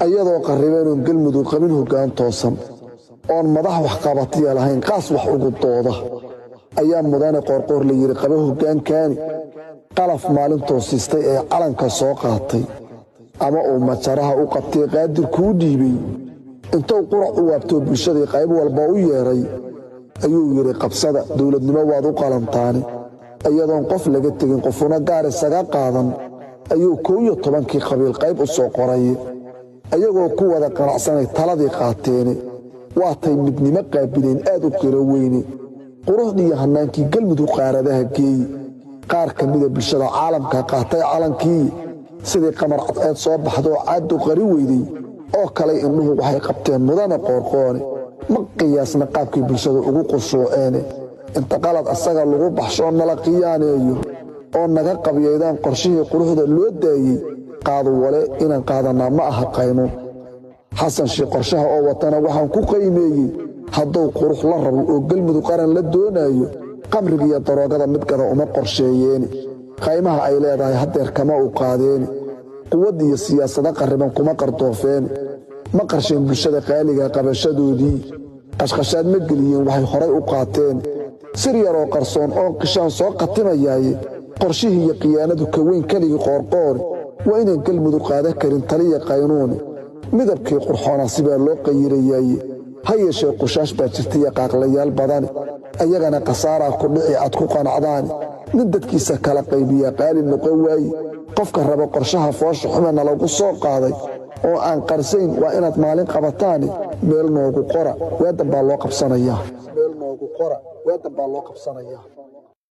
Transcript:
ayadoo qarribeen galmudug qabin hoggaan toosan oon madax wax qabatiya lahayn qaas wax ugu dooda ayaa mudane qoorqoor la yiri qaba hoggaankaani qalaf maalintoo siistay ee calanka soo qaatay ama uu majaraha u qabtay qaadir kuu dhiibay intuu qurac u waabtoo bulshadii qayb walba u yeeray ayuu yiri qabsada dowladnimo waad u qalantaani ayadoon qof laga tegin qofuna gaar isaga qaadan ayuu 11kii qabiil qayb u soo qoray ayagoo ku wada qanacsanay taladii qaateen waatay midnimo qaabileen aad u qiro weyne quruxdii hanaankii galmudug qaaradaha geey qaar kamida bulshada caalamka qaatay calankii sidii qamar cad soo baxdo caad u qari weyday oo kale indhuhu waxay qabteen mudane qoorqoone ma qiyaasna qaabkii bulshada ugu qushuuceen inta qalad asaga lagu baxsho nala qiyaaneeyo oo naga qabiyeedaan qorshihii quruxda loo daayay qaado wale inaan qaadanaa ma aha qaynuun xasan sheekh qorshaha oo watana waxaan ku qiimeeyay hadduu qurux la rabo oo galmudug qaran la doonayo qamriga iyo daroogada mid gada uma qorsheeyeen qaymaha ay leedahay hadeer kama u qaadeen quwad iyo siyaasada qarriban kuma qardoofeen ma qarsheen bulshada qaaliga qabashadoodii qashqashaad ma geliyeen waxay horay u qaateen sir yar oo qarsoon oo qishaan soo qatimayay qorshihii iyo qiyaanadu ka weyn kaligii qoorqoor waa inaan galmudug qaada karin taliya qaynuun midabkii qurxoona sibaa loo qayirayay ha yeeshee qushaash baa jirtay qaaqlayaal badan ayagana qasaaraa ku dhici aad ku qanacdaan nin dadkiisa kala qaybiya qaali noqon waaye qofka raba qorshaha foosha xumana lagu soo qaaday oo aan qarsayn waa inaad maalin qabataan meel noogu qora waadan baa loo qabsanayaa